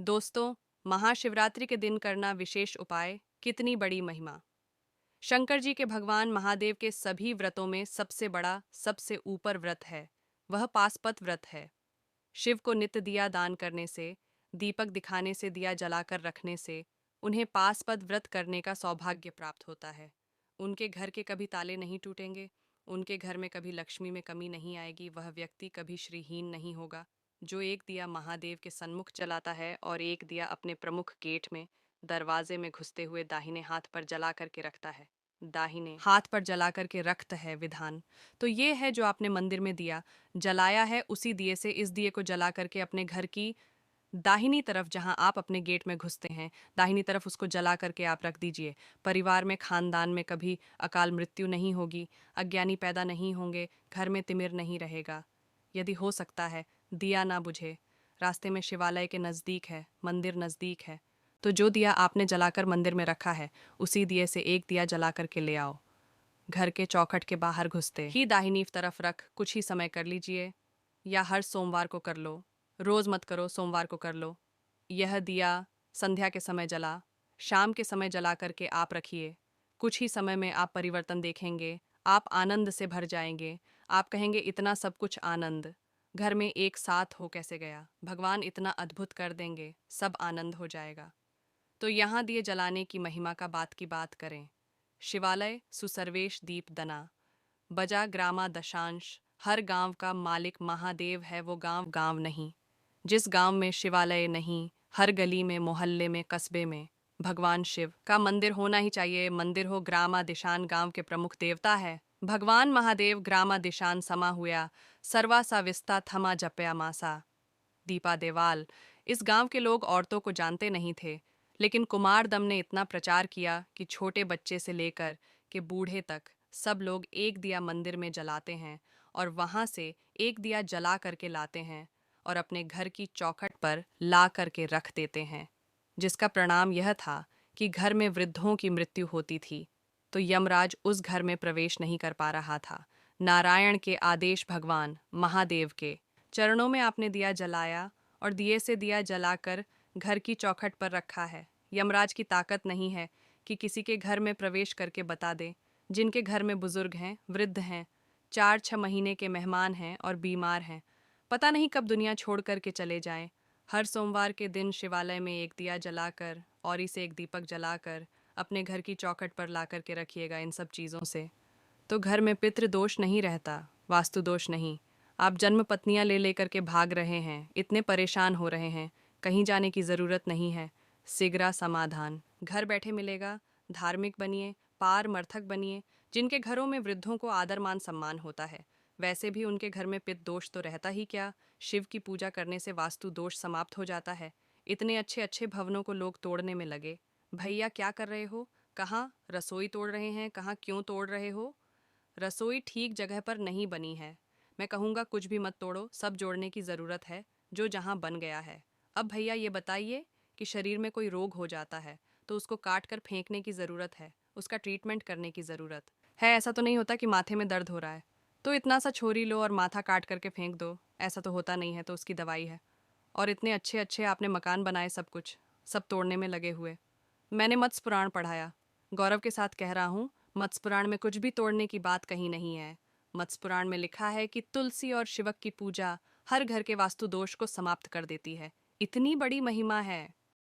दोस्तों, महाशिवरात्रि के दिन करना विशेष उपाय, कितनी बड़ी महिमा। शंकर जी के भगवान महादेव के सभी व्रतों में सबसे बड़ा, सबसे ऊपर व्रत है, वह पासपत व्रत है। शिव को नित्य दिया दान करने से, दीपक दिखाने से, दिया जलाकर रखने से उन्हें पासपत व्रत करने का सौभाग्य प्राप्त होता है। उनके घर के कभी ताले नहीं टूटेंगे, उनके घर में कभी लक्ष्मी में कमी नहीं आएगी, वह व्यक्ति कभी श्रीहीन नहीं होगा। जो एक दिया महादेव के सन्मुख जलाता है और एक दिया अपने प्रमुख गेट में, दरवाजे में घुसते हुए दाहिने हाथ पर जला करके रखता है। दाहिने हाथ पर जला करके रखता है विधान। तो ये है जो आपने मंदिर में दिया जलाया है, उसी दिए से इस दिए को जला करके अपने घर की दाहिनी तरफ, जहां आप अपने गेट में घुसते हैं, दाहिनी तरफ उसको जला करके आप रख दीजिए। परिवार में, खानदान में कभी अकाल मृत्यु नहीं होगी, अज्ञानी पैदा नहीं होंगे, घर में तिमिर नहीं रहेगा। यदि हो सकता है दिया ना बुझे, रास्ते में शिवालय के नज़दीक है, मंदिर नज़दीक है, तो जो दिया आपने जलाकर मंदिर में रखा है, उसी दिए से एक दिया जला करके ले आओ। घर के चौखट के बाहर घुसते ही दाहिनी तरफ रख कुछ ही समय कर लीजिए, या हर सोमवार को कर लो। रोज मत करो, सोमवार को कर लो। यह दिया संध्या के समय जला, शाम के समय जला करके आप रखिए। कुछ ही समय में आप परिवर्तन देखेंगे, आप आनंद से भर जाएंगे। आप कहेंगे इतना सब कुछ आनंद घर में एक साथ हो कैसे गया, भगवान इतना अद्भुत कर देंगे, सब आनंद हो जाएगा। तो यहाँ दिए जलाने की महिमा का बात की बात करें। शिवालय सुसर्वेश दीप दना, बजा ग्रामा दशांश, हर गांव का मालिक महादेव है, वो गांव गांव नहीं। जिस गांव में शिवालय नहीं, हर गली में, मोहल्ले में, कस्बे में भगवान शिव का मंदिर होना ही चाहिए। मंदिर हो ग्रामादिशान, गांव के प्रमुख देवता है भगवान महादेव। ग्रामादिशान समा हुआ, सर्वा साविस्ता थमा जपया मासा। दीपा देवाल। इस गांव के लोग औरतों को जानते नहीं थे, लेकिन कुमारदम ने इतना प्रचार किया कि छोटे बच्चे से लेकर के बूढ़े तक सब लोग एक दिया मंदिर में जलाते हैं और वहां से एक दिया जला करके लाते हैं और अपने घर की चौखट पर ला करके रख देते हैं, जिसका परिणाम यह था कि घर में वृद्धों की मृत्यु होती थी तो यमराज उस घर में प्रवेश नहीं कर पा रहा था। नारायण के आदेश, भगवान महादेव के चरणों में आपने दिया जलाया और दिए से दिया जलाकर घर की चौखट पर रखा है। यमराज की ताकत नहीं है कि किसी के घर में प्रवेश करके बता दे। जिनके घर में बुजुर्ग हैं, वृद्ध हैं, 4-6 महीने के मेहमान हैं और बीमार हैं, पता नहीं कब दुनिया छोड़ करके चले जाएं। हर सोमवार के दिन शिवालय में एक दिया जलाकर और इसे एक दीपक जलाकर अपने घर की चौखट पर ला करके रखिएगा। इन सब चीज़ों से तो घर में पितृ दोष नहीं रहता, वास्तु दोष नहीं। आप जन्म पत्नियां ले लेकर के भाग रहे हैं, इतने परेशान हो रहे हैं, कहीं जाने की ज़रूरत नहीं है। शीघ्र समाधान घर बैठे मिलेगा। धार्मिक बनिए, पारमर्थक बनिए। जिनके घरों में वृद्धों को आदर मान सम्मान होता है, वैसे भी उनके घर में पित्त दोष तो रहता ही क्या। शिव की पूजा करने से वास्तु दोष समाप्त हो जाता है। इतने अच्छे अच्छे भवनों को लोग तोड़ने में लगे। भैया क्या कर रहे हो? कहाँ रसोई तोड़ रहे हैं? कहाँ क्यों तोड़ रहे हो? रसोई ठीक जगह पर नहीं बनी है। मैं कहूँगा कुछ भी मत तोड़ो, सब जोड़ने की ज़रूरत है जो जहाँ बन गया है। अब भैया ये बताइए कि शरीर में कोई रोग हो जाता है तो उसको काट कर फेंकने की ज़रूरत है, उसका ट्रीटमेंट करने की ज़रूरत है। ऐसा तो नहीं होता कि माथे में दर्द हो रहा है तो इतना सा छोरी लो और माथा काट करके फेंक दो, ऐसा तो होता नहीं है, तो उसकी दवाई है। और इतने अच्छे अच्छे आपने मकान बनाए, सब कुछ सब तोड़ने में लगे हुए। मैंने मत्स्य पुराण पढ़ाया, गौरव के साथ कह रहा हूँ, मत्स्य पुराण में कुछ भी तोड़ने की बात कहीं नहीं है। मत्स्य पुराण में लिखा है कि तुलसी और शिवक की पूजा हर घर के वास्तु दोष को समाप्त कर देती है। इतनी बड़ी महिमा है।